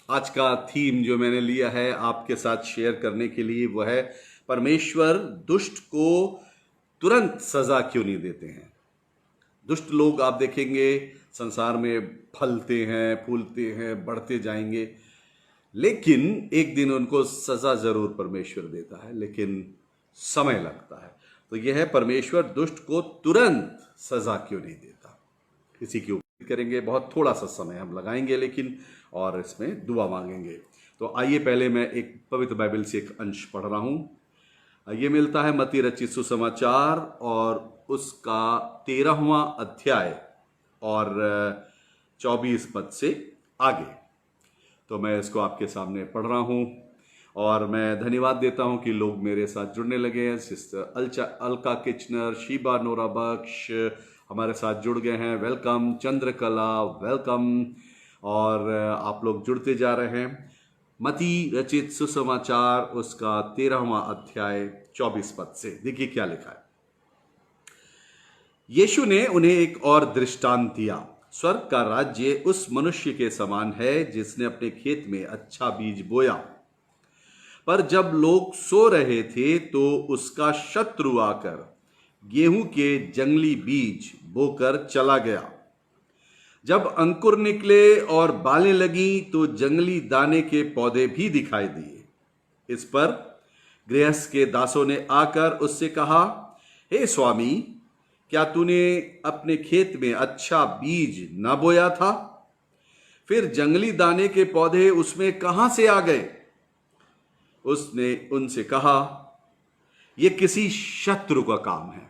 आज का थीम जो मैंने लिया है आपके साथ शेयर करने के लिए वो है परमेश्वर दुष्ट को तुरंत सजा क्यों नहीं देते हैं। दुष्ट लोग आप देखेंगे संसार में फलते हैं, फूलते हैं, बढ़ते जाएंगे, लेकिन एक दिन उनको सजा जरूर परमेश्वर देता है, लेकिन समय लगता है। तो यह है परमेश्वर दुष्ट को तुरंत सजा क्यों नहीं देता। इसी की उम्मीद करेंगे, बहुत थोड़ा सा समय हम लगाएंगे लेकिन, और इसमें दुआ मांगेंगे। तो आइए पहले मैं एक पवित्र बाइबल से एक अंश पढ़ रहा हूं। ये मिलता है मत्ती रचित सुसमाचार और उसका 13वां अध्याय और 24 पद से आगे। तो मैं इसको आपके सामने पढ़ रहा हूं और मैं धन्यवाद देता हूं कि लोग मेरे साथ जुड़ने लगे हैं। Sister Alka Kitchener, Sheeba Nora Bakhsh हमारे साथ जुड़ गए हैं, वेलकम। चंद्रकला वेलकम। और आप लोग जुड़ते जा रहे हैं। मत्ती रचित सुसमाचार उसका 13वां अध्याय 24 पद से देखिए क्या लिखा है। यीशु ने उन्हें एक और दृष्टांत दिया। स्वर्ग का राज्य उस मनुष्य के समान है जिसने अपने खेत में अच्छा बीज बोया। पर जब लोग सो रहे थे तो उसका शत्रु आकर गेहूं के जंगली बीज बोकर चला गया। जब अंकुर निकले और बालें लगी तो जंगली दाने के पौधे भी दिखाई दिए। इस पर गृहस्थ के दासों ने आकर उससे कहा, हे स्वामी, क्या तूने अपने खेत में अच्छा बीज न बोया था? फिर जंगली दाने के पौधे उसमें कहां से आ गए? उसने उनसे कहा, यह किसी शत्रु का काम है।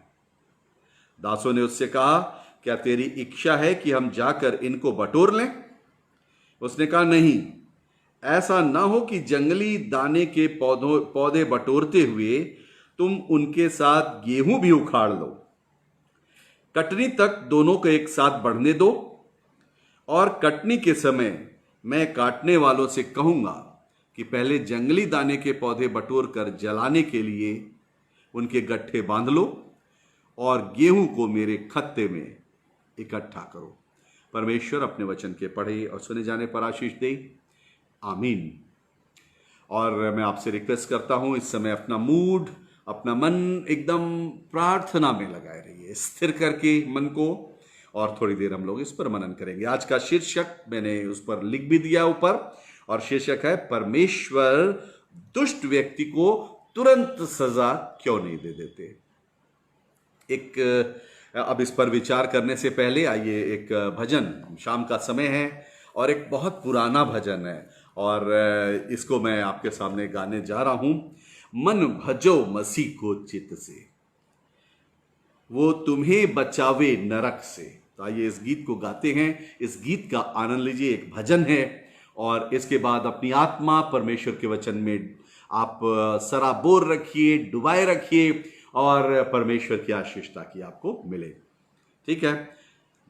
दासों ने उससे कहा, क्या तेरी इच्छा है कि हम जाकर इनको बटोर लें? उसने कहा, नहीं, ऐसा ना हो कि जंगली दाने के पौधे बटोरते हुए तुम उनके साथ गेहूं भी उखाड़ लो। कटनी तक दोनों को एक साथ बढ़ने दो, और कटनी के समय मैं काटने वालों से कहूंगा कि पहले जंगली दाने के पौधे बटोर कर जलाने के लिए उनके गट्ठे बांध लो और गेहूं को मेरे खत्ते में इकट्ठा करो। परमेश्वर अपने वचन के पढ़े और सुने जाने पर आशीष दे। आमीन। और मैं आपसे रिक्वेस्ट करता हूं इस समय अपना मूड, अपना मन एकदम प्रार्थना में लगाए रहिए, स्थिर करके मन को, और थोड़ी देर हम लोग इस पर मनन करेंगे। आज का शीर्षक मैंने उस पर लिख भी दिया ऊपर, और शीर्षक है परमेश्वर दुष्ट व्यक्ति को तुरंत सजा क्यों नहीं दे देते। अब इस पर विचार करने से पहले आइए एक भजन, शाम का समय है और एक बहुत पुराना भजन है, और इसको मैं आपके सामने गाने जा रहा हूं। मन भजो मसीह को चित से, वो तुम्हें बचावे नरक से। तो आइए इस गीत को गाते हैं, इस गीत का आनंद लीजिए। एक भजन है और इसके बाद अपनी आत्मा परमेश्वर के वचन में आप सराबोर रखिए, डुबाए रखिए, और परमेश्वर की आशीष ताकि आपको मिले। ठीक है।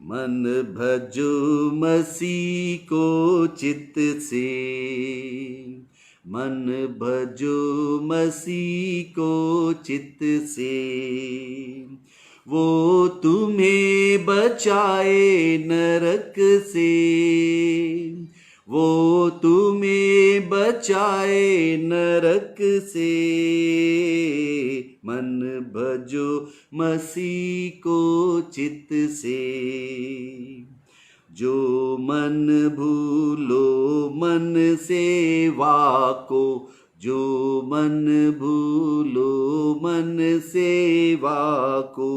मन भजो मसीह को चित से, मन भजो मसीह को चित से, वो तुम्हें बचाए नरक से, वो तुम्हें बचाए नरक से। मन भजो मसीह को चित से, जो मन भूलो मन सेवा को, जो मन भूलो मन सेवा को,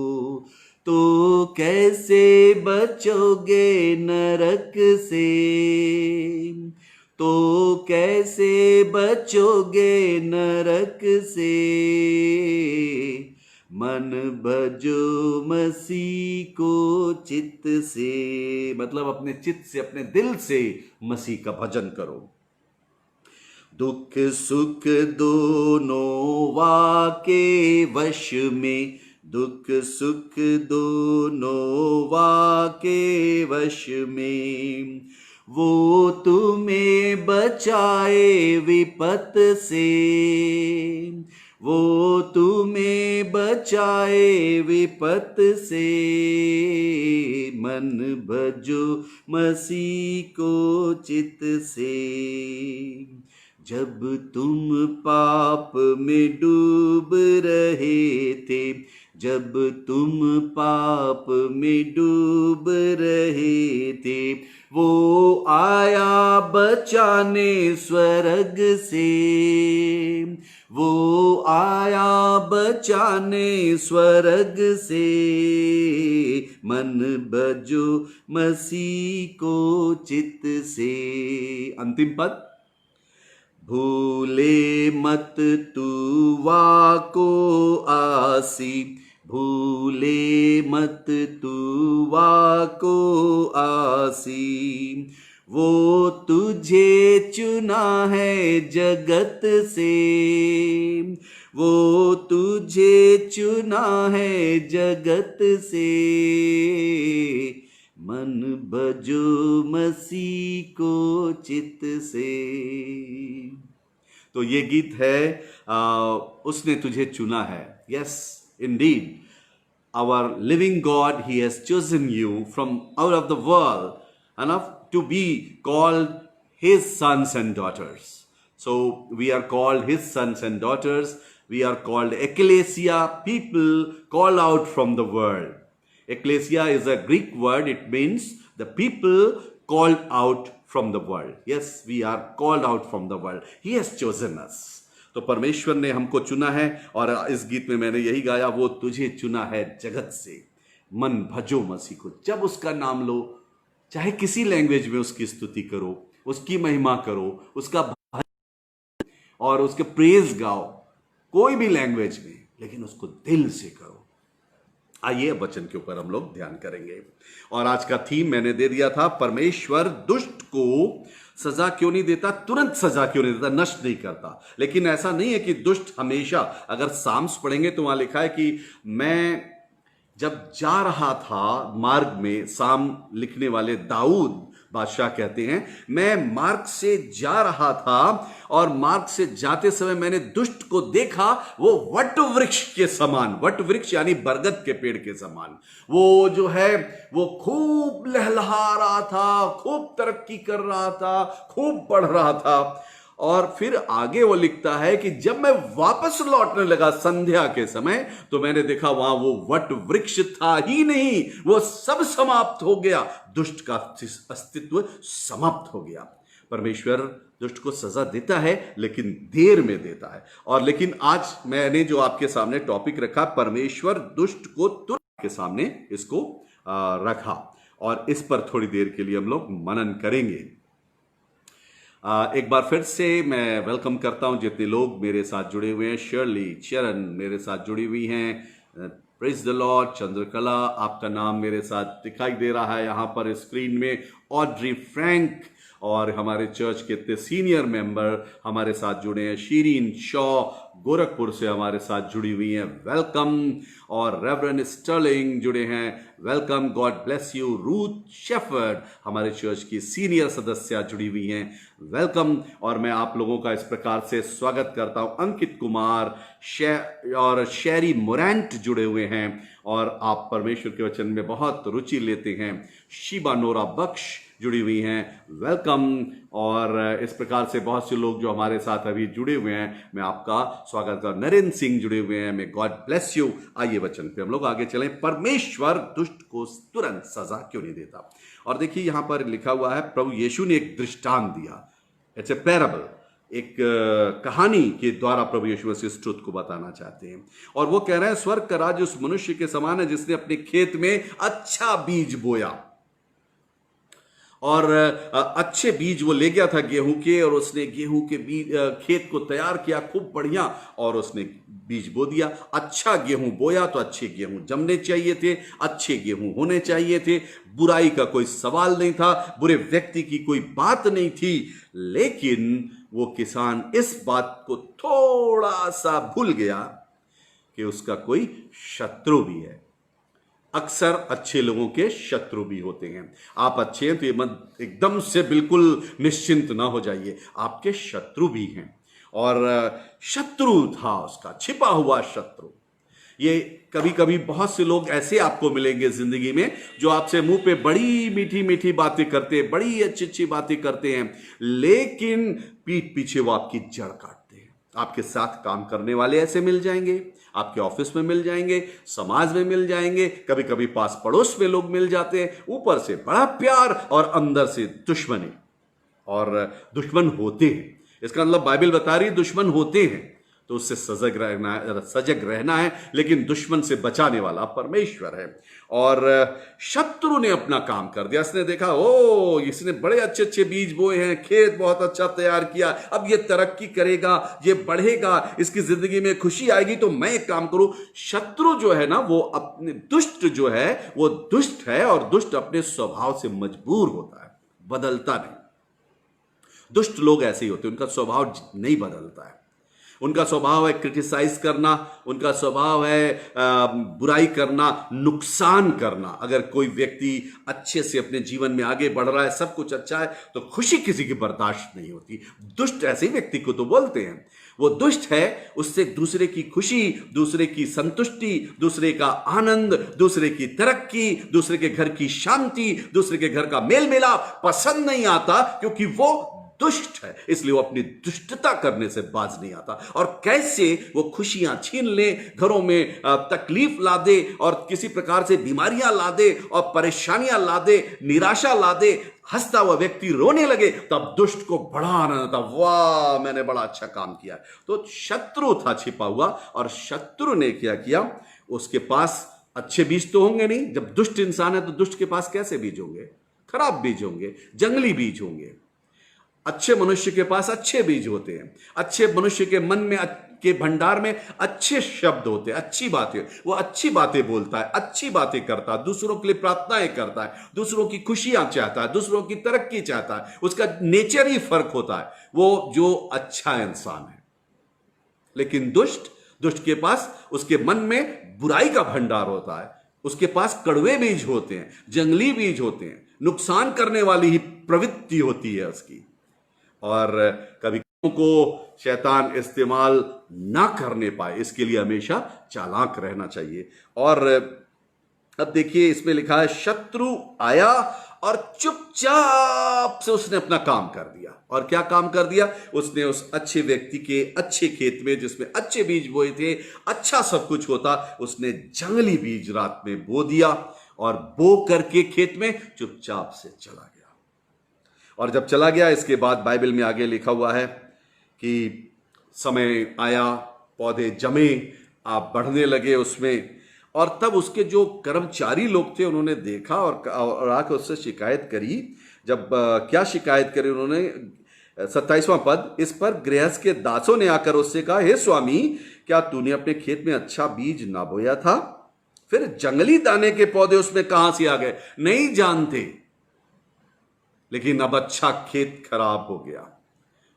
तो कैसे बचोगे नरक से, तो कैसे बचोगे नरक से। मन भजो मसीह को चित्त से, मतलब अपने चित्त से, अपने दिल से मसीह का भजन करो। दुख सुख दोनों वाके वश में, दुख सुख दोनों वाके वश में, वो तुम्हें बचाए विपत से, वो तुम्हें बचाए विपत से। मन भजो मसीह को चित से। जब तुम पाप में डूब रहे थे, जब तुम पाप में डूब रहे थे, वो आया बचाने स्वर्ग से। वो आया बचाने स्वर्ग से। मन भजो मसीह को चित से। अंतिम पद, भूले मत तू वाको आसी, भूले मत तू वाको आसी। वो तुझे चुना है जगत से, वो तुझे चुना है जगत से। मन भजो मसीह को चित से। तो ये गीत है उसने तुझे चुना है। Yes Indeed, our living God, He has chosen you from out of the world enough to be called His sons and daughters. So we are called His sons and daughters. We are called ecclesia, people called out from the world. Ecclesia is a Greek word. It means the people called out from the world. Yes, we are called out from the world. He has chosen us. तो परमेश्वर ने हमको चुना है, और इस गीत में मैंने यही गाया, वो तुझे चुना है जगत से। मन भजो मसीह को। जब उसका नाम लो, चाहे किसी लैंग्वेज में उसकी स्तुति करो, उसकी महिमा करो, उसका और उसके प्रेज गाओ, कोई भी लैंग्वेज में, लेकिन उसको दिल से करो। आइए वचन के ऊपर हम लोग ध्यान करेंगे। और आज का थीम मैंने दे दिया था, परमेश्वर दुष्ट को सजा क्यों नहीं देता, तुरंत सजा क्यों नहीं देता, नष्ट नहीं करता। लेकिन ऐसा नहीं है कि दुष्ट हमेशा, अगर साम्स पढ़ेंगे तो वहां लिखा है कि मैं जब जा रहा था मार्ग में, साम लिखने वाले दाऊद बादशाह कहते हैं, मैं मार्ग से जा रहा था और मार्ग से जाते समय मैंने दुष्ट को देखा, वो वट वृक्ष के समान, वट वृक्ष यानी बरगद के पेड़ के समान, वो जो है वो खूब लहलहा रहा था, खूब तरक्की कर रहा था, खूब बढ़ रहा था। और फिर आगे वो लिखता है कि जब मैं वापस लौटने लगा संध्या के समय, तो मैंने देखा वहां वो वट वृक्ष था ही नहीं, वो सब समाप्त हो गया, दुष्ट का अस्तित्व समाप्त हो गया। परमेश्वर दुष्ट को सजा देता है, लेकिन देर में देता है। और लेकिन आज मैंने जो आपके सामने टॉपिक रखा, परमेश्वर दुष्ट को तुरंत के सामने इसको रखा, और इस पर थोड़ी देर के लिए हम लोग मनन करेंगे। एक बार फिर से मैं वेलकम करता हूं जितने लोग मेरे साथ जुड़े हुए हैं। शर्ली, चरण मेरे साथ जुड़ी हुई हैं। Praise the Lord. चंद्रकला, आपका नाम मेरे साथ दिखाई दे रहा है यहाँ पर स्क्रीन में। ऑड्री फ्रैंक, और हमारे चर्च के इतने सीनियर मेंबर हमारे साथ जुड़े हैं। शीरीन शॉ गोरखपुर से हमारे साथ जुड़ी हुई हैं, वेलकम। और रेवरेंड स्टर्लिंग जुड़े हैं, welcome, God bless you. Ruth shepherd हमारे चर्च की सीनियर सदस्य जुड़ी हुई हैं, वेलकम। और मैं आप लोगों का इस प्रकार से स्वागत करता हूं। अंकित कुमार और शेरी मोरेंट जुड़े हुए हैं, और आप परमेश्वर के वचन में बहुत रुचि लेते हैं। शिबा नोरा बख्श जुड़ी हुई हैं, वेलकम। और इस प्रकार से बहुत से लोग जो हमारे साथ अभी जुड़े हुए हैं, मैं आपका स्वागत करता हूं। नरेंद्र सिंह जुड़े हुए हैं, मैं गॉड ब्लेस यू। आइए वचन पे हम लोग आगे चलें। परमेश्वर दुष्ट को तुरंत सजा क्यों नहीं देता। और देखिए यहां पर लिखा हुआ है, प्रभु यीशु ने एक दृष्टांत दिया, इट्स ए पैराबल, एक कहानी के द्वारा प्रभु यीशु मसीह इस ट्रुथ को बताना चाहते हैं। और वो कह रहे हैं, स्वर्ग का राज्य उस मनुष्य के समान है जिसने अपने खेत में अच्छा बीज बोया। और अच्छे बीज वो ले गया था गेहूं के, और उसने गेहूं के बीज खेत को तैयार किया खूब बढ़िया, और उसने बीज बो दिया। अच्छा गेहूं बोया तो अच्छे गेहूं जमने चाहिए थे, अच्छे गेहूं होने चाहिए थे, बुराई का कोई सवाल नहीं था, बुरे व्यक्ति की कोई बात नहीं थी। लेकिन वो किसान इस बात को थोड़ा सा भूल गया कि उसका कोई शत्रु भी है। अक्सर अच्छे लोगों के शत्रु भी होते हैं। आप अच्छे हैं तो ये मत एकदम से बिल्कुल निश्चिंत ना हो जाइए, आपके शत्रु भी हैं। और शत्रु था उसका, छिपा हुआ शत्रु। ये कभी कभी बहुत से लोग ऐसे आपको मिलेंगे जिंदगी में जो आपसे मुंह पे बड़ी मीठी मीठी बातें करते हैं, बड़ी अच्छी अच्छी बातें करते हैं, लेकिन पीठ पीछे वो आपकी जड़ काटते हैं। आपके साथ काम करने वाले ऐसे मिल जाएंगे, आपके ऑफिस में मिल जाएंगे, समाज में मिल जाएंगे, कभी कभी पास पड़ोस में लोग मिल जाते हैं। ऊपर से बड़ा प्यार और अंदर से दुश्मनी, और दुश्मन होते हैं। इसका मतलब बाइबल बता रही है दुश्मन होते हैं, तो उससे सजग रहना है, लेकिन दुश्मन से बचाने वाला परमेश्वर है। और शत्रु ने अपना काम कर दिया। इसने देखा, ओ इसने बड़े अच्छे अच्छे बीज बोए हैं, खेत बहुत अच्छा तैयार किया, अब ये तरक्की करेगा, ये बढ़ेगा, इसकी जिंदगी में खुशी आएगी, तो मैं एक काम करूं। शत्रु जो है ना, वो अपने दुष्ट जो है वो दुष्ट है, और दुष्ट अपने स्वभाव से मजबूर होता है, बदलता नहीं। दुष्ट लोग ऐसे ही होते हैं, उनका स्वभाव नहीं बदलता है। उनका स्वभाव है क्रिटिसाइज करना, उनका स्वभाव है बुराई करना, नुकसान करना। अगर कोई व्यक्ति अच्छे से अपने जीवन में आगे बढ़ रहा है, सब कुछ अच्छा है, तो खुशी किसी की बर्दाश्त नहीं होती। दुष्ट ऐसे व्यक्ति को तो बोलते हैं। वो दुष्ट है, उससे दूसरे की खुशी, दूसरे की संतुष्टि, दूसरे का आनंद, दूसरे की तरक्की, दूसरे के घर की शांति, दूसरे के घर का मेल मिलाप पसंद नहीं आता, क्योंकि वो दुष्ट है। इसलिए वो अपनी दुष्टता करने से बाज नहीं आता। और कैसे वो खुशियां छीन ले, घरों में तकलीफ ला दे, और किसी प्रकार से बीमारियां ला दे, और परेशानियां ला दे, निराशा ला दे, हंसता हुआ व्यक्ति रोने लगे, तब दुष्ट को बड़ा आनंद आता, वाह मैंने बड़ा अच्छा काम किया। तो शत्रु था छिपा हुआ, और शत्रु ने क्या किया, उसके पास अच्छे बीज तो होंगे नहीं। जब दुष्ट इंसान है तो दुष्ट के पास कैसे बीज होंगे? खराब बीज होंगे, जंगली बीज होंगे। अच्छे मनुष्य के पास अच्छे बीज होते हैं। अच्छे मनुष्य के मन में के भंडार में अच्छे शब्द होते हैं, अच्छी बातें। वो अच्छी बातें बोलता है, अच्छी बातें करता है, दूसरों के लिए प्रार्थनाएं करता है, दूसरों की खुशियां चाहता है, दूसरों की तरक्की चाहता है। उसका नेचर ही फर्क होता है, वो जो अच्छा इंसान है। लेकिन दुष्ट के पास, उसके मन में बुराई का भंडार होता है, उसके पास कड़वे बीज होते हैं, जंगली बीज होते हैं, नुकसान करने वाली ही प्रवृत्ति होती है उसकी। और कभी को शैतान इस्तेमाल ना करने पाए, इसके लिए हमेशा चालाक रहना चाहिए। और अब देखिए इसमें लिखा है, शत्रु आया और चुपचाप से उसने अपना काम कर दिया। और क्या काम कर दिया? उसने उस अच्छे व्यक्ति के अच्छे खेत में, जिसमें अच्छे बीज बोए थे, अच्छा सब कुछ होता, उसने जंगली बीज रात में बो दिया, और बो करके खेत में चुपचाप से चला गया। और जब चला गया, इसके बाद बाइबल में आगे लिखा हुआ है कि समय आया, पौधे जमे, आप बढ़ने लगे उसमें, और तब उसके जो कर्मचारी लोग थे उन्होंने देखा और आकर उससे शिकायत करी। जब क्या शिकायत करी उन्होंने? 27वां पद, इस पर गृहस्थ के दासों ने आकर उससे कहा, हे स्वामी, क्या तूने अपने खेत में अच्छा बीज ना बोया था? फिर जंगली दाने के पौधे उसमें कहां से आ गए? नहीं जानते। लेकिन अब अच्छा खेत खराब हो गया,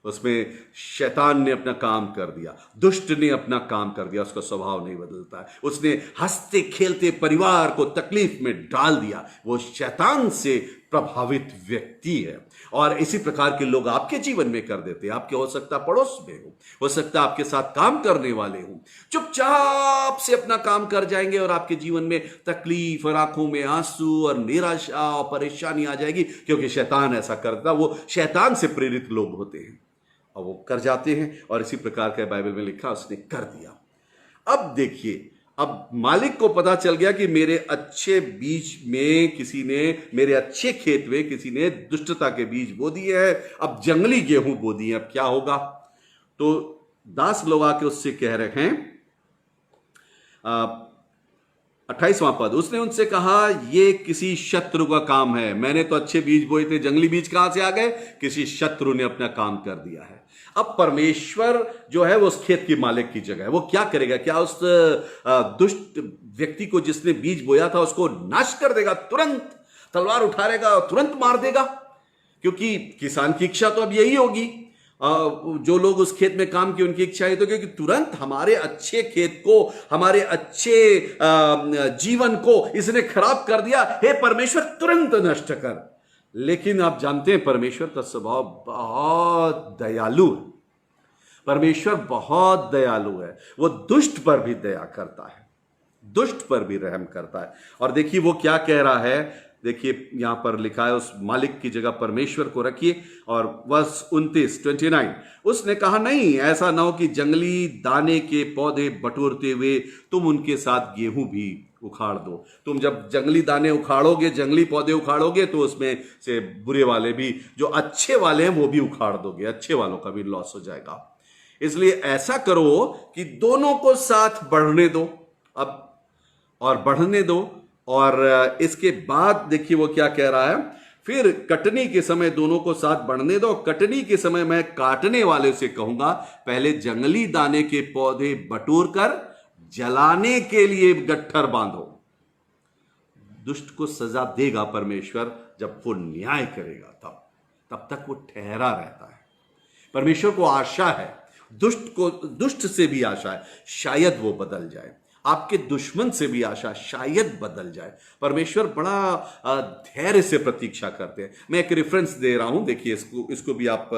उसमें शैतान ने अपना काम कर दिया, दुष्ट ने अपना काम कर दिया। उसका स्वभाव नहीं बदलता है, उसने हंसते खेलते परिवार को तकलीफ में डाल दिया। वो शैतान से प्रभावित व्यक्ति है। और इसी प्रकार के लोग आपके जीवन में कर देते हैं। आपके हो सकता पड़ोस में हो सकता आपके साथ काम करने वाले हो, चुपचाप से अपना काम कर जाएंगे, और आपके जीवन में तकलीफ और आंखों में आंसू और निराशा और परेशानी आ जाएगी, क्योंकि शैतान ऐसा करता। वो शैतान से प्रेरित लोग होते हैं और वो कर जाते हैं। और इसी प्रकार का बाइबल में लिखा, उसने कर दिया। अब देखिए, अब मालिक को पता चल गया कि मेरे अच्छे बीज में किसी ने, मेरे अच्छे खेत में किसी ने दुष्टता के बीज बो दिए हैं, अब जंगली गेहूं बो दिए। अब क्या होगा? तो दास लोग आके उससे कह रहे हैं, 28वां पद, उसने उनसे कहा, ये किसी शत्रु का काम है। मैंने तो अच्छे बीज बोए थे, जंगली बीज कहां से आ गए? किसी शत्रु ने अपना काम कर दिया है। अब परमेश्वर जो है वो उस खेत की मालिक की जगह है। वो क्या करेगा? क्या उस दुष्ट व्यक्ति को जिसने बीज बोया था उसको नाश कर देगा? तुरंत तलवार उठा लेगा और तुरंत मार देगा? क्योंकि किसान की इच्छा तो अब यही होगी, जो लोग उस खेत में काम किए उनकी इच्छा है तो, क्योंकि तुरंत हमारे अच्छे खेत को, हमारे अच्छे जीवन को इसने खराब कर दिया, हे परमेश्वर तुरंत नष्ट कर। लेकिन आप जानते हैं परमेश्वर का स्वभाव बहुत दयालु है। परमेश्वर बहुत दयालु है, वो दुष्ट पर भी दया करता है, दुष्ट पर भी रहम करता है। और देखिए वो क्या कह रहा है, देखिए यहां पर लिखा है, उस मालिक की जगह परमेश्वर को रखिए। और वर्स 29 उसने कहा, नहीं, ऐसा ना हो कि जंगली दाने के पौधे बटोरते हुए तुम उनके साथ गेहूं भी उखाड़ दो। तुम जब जंगली दाने उखाड़ोगे, जंगली पौधे उखाड़ोगे, तो उसमें से बुरे वाले भी, जो अच्छे वाले हैं वो भी उखाड़ दोगे, अच्छे वालों का भी लॉस हो जाएगा। इसलिए ऐसा करो कि दोनों को साथ बढ़ने दो, अब और बढ़ने दो। और इसके बाद देखिए वो क्या कह रहा है, फिर कटनी के समय दोनों को साथ बढ़ने दो। कटनी के समय मैं काटने वाले से कहूंगा, पहले जंगली दाने के पौधे बटोर कर जलाने के लिए गट्ठर बांधो। दुष्ट को सजा देगा परमेश्वर जब वो न्याय करेगा, तब तक वो ठहरा रहता है। परमेश्वर को आशा है, दुष्ट से भी आशा है, शायद वो बदल जाए। आपके दुश्मन से भी आशा, शायद बदल जाए। परमेश्वर बड़ा धैर्य से प्रतीक्षा करते हैं। मैं एक रेफरेंस दे रहा हूं, देखिए इसको भी आप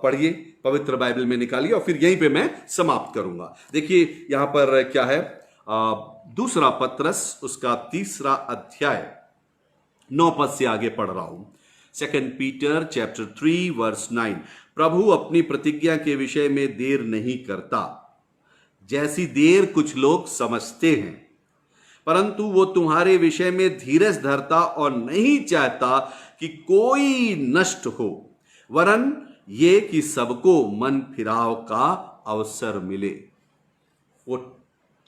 पढ़िए, पवित्र बाइबल में निकालिए, और फिर यहीं पे मैं समाप्त करूंगा। देखिए यहां पर क्या है, दूसरा पत्रस उसका 3 अध्याय 9 पद से आगे पढ़ रहा हूं। 2 पीटर चैप्टर 3 वर्स 9, प्रभु अपनी प्रतिज्ञा के विषय में देर नहीं करता, जैसी देर कुछ लोग समझते हैं, परंतु वो तुम्हारे विषय में धीरज धरता और नहीं चाहता कि कोई नष्ट हो, वरन ये कि सबको मन फिराव का अवसर मिले। वो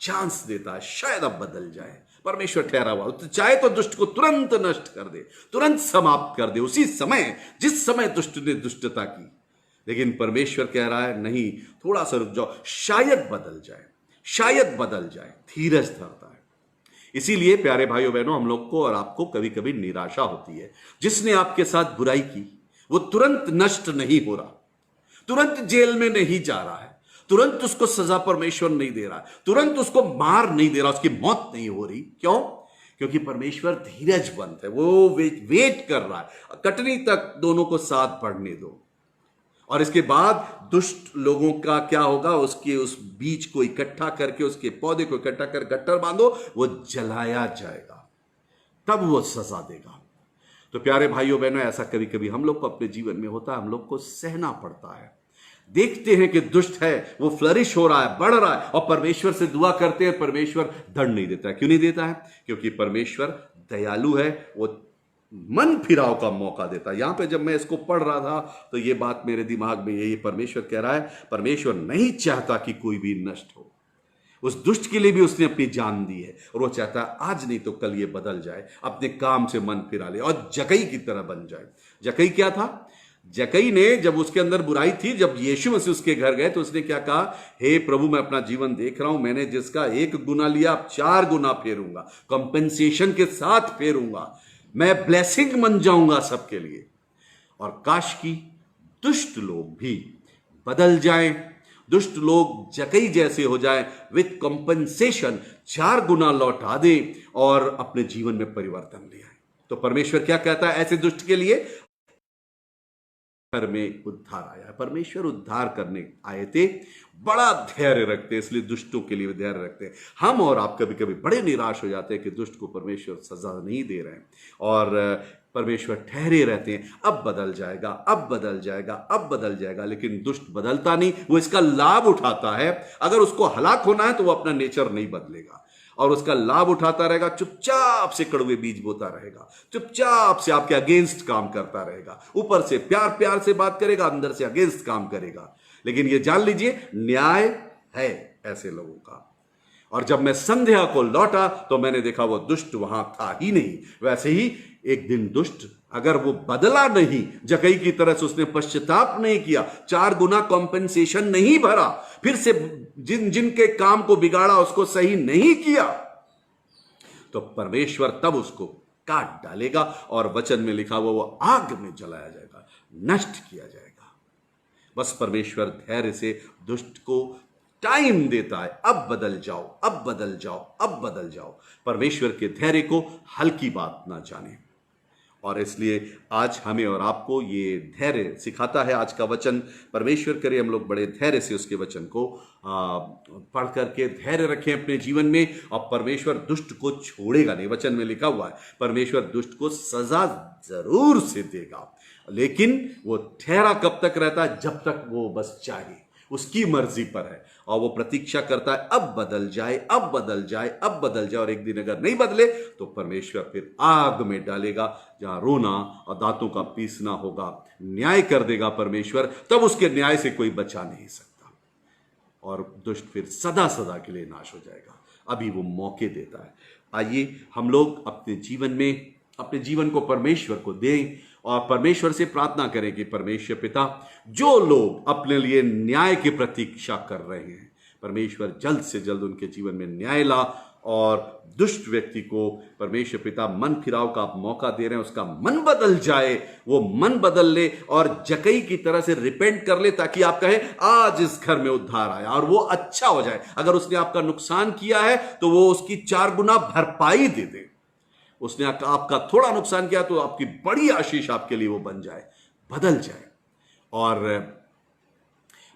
चांस देता है, शायद अब बदल जाए। परमेश्वर ठहरा हुआ, तो चाहे तो दुष्ट को तुरंत नष्ट कर दे, तुरंत समाप्त कर दे, उसी समय जिस समय दुष्ट ने दुष्टता की। लेकिन परमेश्वर कह रहा है, नहीं, थोड़ा सा रुक जाओ, शायद बदल जाए, शायद बदल जाए, धीरज धरता है। इसीलिए प्यारे भाइयों बहनों, हम लोग को और आपको कभी कभी निराशा होती है। जिसने आपके साथ बुराई की वो तुरंत नष्ट नहीं हो रहा, तुरंत जेल में नहीं जा रहा है, तुरंत उसको सजा परमेश्वर नहीं दे रहा है, तुरंत उसको मार नहीं दे रहा, उसकी मौत नहीं हो रही। क्यों? क्योंकि परमेश्वर धीरजवंत है, वो वेट कर रहा है, कटनी तक दोनों को साथ बढ़ने दो। और इसके बाद दुष्ट लोगों का क्या होगा, उसके उस बीज को इकट्ठा करके, उसके पौधे को इकट्ठा कर गट्ठर बांधो, वो जलाया जाएगा, तब वो सजा देगा। तो प्यारे भाइयों बहनों, ऐसा कभी कभी हम लोग को अपने जीवन में होता है, हम लोग को सहना पड़ता है। देखते हैं कि दुष्ट है, वो फ्लरिश हो रहा है, बढ़ रहा है, और परमेश्वर से दुआ करते हैं, परमेश्वर दंड नहीं देता है। क्यों नहीं देता है? क्योंकि परमेश्वर दयालु है, वो मन फिराव का मौका देता है। यहां पे जब मैं इसको पढ़ रहा था तो ये बात मेरे दिमाग में यही, परमेश्वर कह रहा है, परमेश्वर नहीं चाहता कि कोई भी नष्ट हो। उस दुष्ट के लिए भी उसने अपनी जान दी है, और वो चाहता है आज नहीं तो कल ये बदल जाए, अपने काम से मन फिरा ले और जकई की तरह बन जाए। जकई क्या था? जकई ने, जब उसके अंदर बुराई थी, जब यीशु मसीह उसके घर गए तो उसने क्या कहा, हे प्रभु, मैं अपना जीवन देख रहा हूं, मैंने जिसका 1 गुना लिया अब 4 गुना फेरूंगा, कंपेंसेशन के साथ फेरूंगा, मैं ब्लेसिंग बन जाऊंगा सबके लिए। और काश की दुष्ट लोग भी बदल जाएं, दुष्ट लोग जकई जैसे हो जाएं, विथ कंपेंसेशन 4 गुना लौटा दें और अपने जीवन में परिवर्तन ले आए। तो परमेश्वर क्या कहता है ऐसे दुष्ट के लिए? घर में उद्धार आया है। परमेश्वर उद्धार करने आए थे, बड़ा धैर्य रखते हैं, इसलिए दुष्टों के लिए धैर्य रखते हैं। हम और आप कभी कभी बड़े निराश हो जाते हैं कि दुष्ट को परमेश्वर सजा नहीं दे रहे हैं, और परमेश्वर ठहरे रहते हैं, अब बदल जाएगा, अब बदल जाएगा, अब बदल जाएगा। लेकिन दुष्ट बदलता नहीं, वो इसका लाभ उठाता है। अगर उसको हलाक होना है तो वो अपना नेचर नहीं बदलेगा, और उसका लाभ उठाता रहेगा, चुपचाप से कड़वे बीज बोता रहेगा, चुपचाप से आपके अगेंस्ट काम करता रहेगा, ऊपर से प्यार प्यार से बात करेगा, अंदर से अगेंस्ट काम करेगा। लेकिन ये जान लीजिए, न्याय है ऐसे लोगों का। और जब मैं संध्या को लौटा तो मैंने देखा वो दुष्ट वहां था ही नहीं। वैसे ही एक दिन दुष्ट, अगर वो बदला नहीं, जकई की तरह से उसने पश्चाताप नहीं किया, 4 गुना कॉम्पेंसेशन नहीं भरा, फिर से जिनके काम को बिगाड़ा उसको सही नहीं किया, तो परमेश्वर तब उसको काट डालेगा, और वचन में लिखा हुआ वो आग में जलाया जाएगा, नष्ट किया जाएगा। बस परमेश्वर धैर्य से दुष्ट को टाइम देता है, अब बदल जाओ, अब बदल जाओ, अब बदल जाओ। परमेश्वर के धैर्य को हल्की बात ना जाने। और इसलिए आज हमें और आपको ये धैर्य सिखाता है आज का वचन। परमेश्वर करे हम लोग बड़े धैर्य से उसके वचन को पढ़ करके धैर्य रखें अपने जीवन में, और परमेश्वर दुष्ट को छोड़ेगा नहीं। वचन में लिखा हुआ है परमेश्वर दुष्ट को सजा जरूर से देगा, लेकिन वो ठहरा कब तक रहता है? जब तक वो बस चाहे, उसकी मर्जी पर है। और वो प्रतीक्षा करता है अब बदल जाए, अब बदल जाए, अब बदल जाए। और एक दिन अगर नहीं बदले तो परमेश्वर फिर आग में डालेगा, जहां रोना और दांतों का पीसना होगा। न्याय कर देगा परमेश्वर, तब उसके न्याय से कोई बचा नहीं सकता, और दुष्ट फिर सदा सदा के लिए नाश हो जाएगा। अभी वो मौके देता है। आइए हम लोग अपने जीवन में अपने जीवन को परमेश्वर को दें और परमेश्वर से प्रार्थना करें कि परमेश्वर पिता, जो लोग अपने लिए न्याय की प्रतीक्षा कर रहे हैं, परमेश्वर जल्द से जल्द उनके जीवन में न्याय ला, और दुष्ट व्यक्ति को परमेश्वर पिता मन फिराव का आप मौका दे रहे हैं, उसका मन बदल जाए, वो मन बदल ले और जकई की तरह से रिपेंट कर ले, ताकि आप कहें आज इस घर में उद्धार आया और वो अच्छा हो जाए। अगर उसने आपका नुकसान किया है तो वो उसकी 4 गुना भरपाई दे दे। उसने आपका थोड़ा नुकसान किया तो आपकी बड़ी आशीष आपके लिए वो बन जाए, बदल जाए। और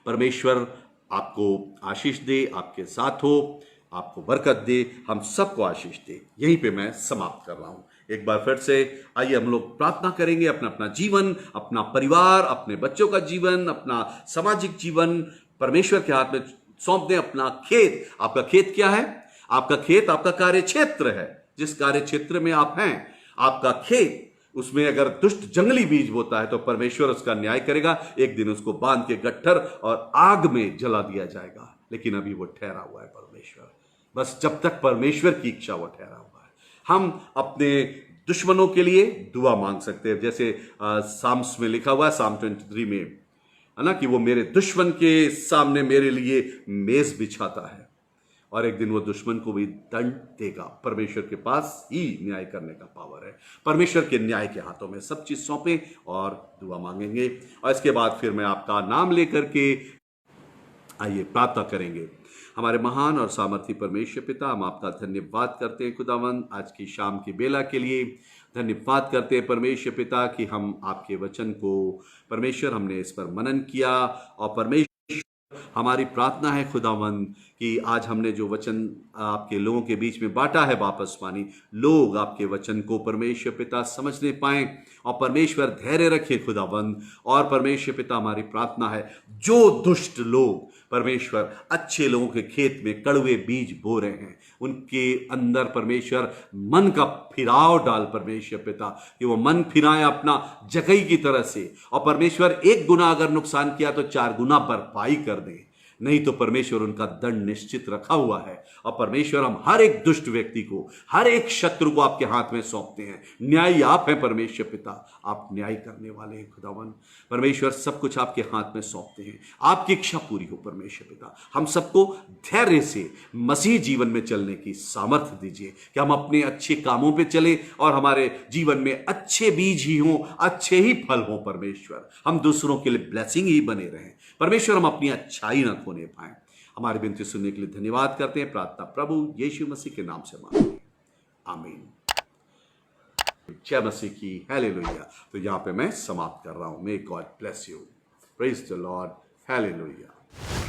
परमेश्वर आपको आशीष दे, आपके साथ हो, आपको बरकत दे, हम सबको आशीष दे। यहीं पे मैं समाप्त कर रहा हूं। एक बार फिर से आइए हम लोग प्रार्थना करेंगे, अपना अपना जीवन, अपना परिवार, अपने बच्चों का जीवन, अपना सामाजिक जीवन परमेश्वर के हाथ में सौंप दें। अपना खेत, आपका खेत क्या है? आपका खेत आपका कार्य क्षेत्र है। जिस कार्य क्षेत्र में आप हैं, आपका खेत, उसमें अगर दुष्ट जंगली बीज बोता है तो परमेश्वर उसका न्याय करेगा। एक दिन उसको बांध के गट्ठर और आग में जला दिया जाएगा, लेकिन अभी वो ठहरा हुआ है परमेश्वर। बस जब तक परमेश्वर की इच्छा वो ठहरा हुआ है। हम अपने दुश्मनों के लिए दुआ मांग सकते हैं, जैसे साम्स में लिखा हुआ है, साम 23 में, है ना, कि वो मेरे दुश्मन के सामने मेरे लिए मेज बिछाता है, और एक दिन वो दुश्मन को भी दंड देगा। परमेश्वर के पास ही न्याय करने का पावर है। परमेश्वर के न्याय के हाथों में सब चीज सौंपें और दुआ मांगेंगे, और इसके बाद फिर मैं आपका नाम लेकर के आइए प्रार्थना करेंगे। हमारे महान और सामर्थी परमेश्वर पिता, हम आपका धन्यवाद करते हैं खुदावंद आज की शाम की बेला के लिए। धन्यवाद करते हैं परमेश्वर पिता कि हम आपके वचन को परमेश्वर हमने इस पर मनन किया, और परमेश्वर हमारी प्रार्थना है खुदावंद कि आज हमने जो वचन आपके लोगों के बीच में बांटा है वापस पानी, लोग आपके वचन को परमेश्वर पिता समझने पाएं, और परमेश्वर धैर्य रखे खुदावंद। और परमेश्वर पिता हमारी प्रार्थना है जो दुष्ट लोग परमेश्वर अच्छे लोगों के खेत में कड़वे बीज बो रहे हैं, उनके अंदर परमेश्वर मन का फिराव डाल परमेश्वर पिता, कि वो मन फिराएं अपना जकई की तरह से, और परमेश्वर 1 गुना अगर नुकसान किया तो 4 गुना भरपाई कर दें, नहीं तो परमेश्वर उनका दंड निश्चित रखा हुआ है। और परमेश्वर हम हर एक दुष्ट व्यक्ति को, हर एक शत्रु को आपके हाथ में सौंपते हैं। न्यायी आप हैं परमेश्वर पिता, आप न्याय करने वाले हैं खुदावन। परमेश्वर सब कुछ आपके हाथ में सौंपते हैं, आपकी इच्छा पूरी हो परमेश्वर पिता। हम सबको धैर्य से मसीह जीवन में चलने की सामर्थ्य दीजिए, कि हम अपने अच्छे कामों पे चलें और हमारे जीवन में अच्छे बीज ही हों, अच्छे ही फल हों परमेश्वर। हम दूसरों के लिए ब्लेसिंग ही बने रहें परमेश्वर, हम अपनी अच्छाई ना खोने पाएं। हमारी विनती सुनने के लिए धन्यवाद करते हैं। प्रार्थना प्रभु यीशु मसीह के नाम से मांगते हैं, आमीन। जय मसीह की, हालेलुया। तो यहां पे मैं समाप्त कर रहा हूं। May God bless you, praise the Lord, hallelujah.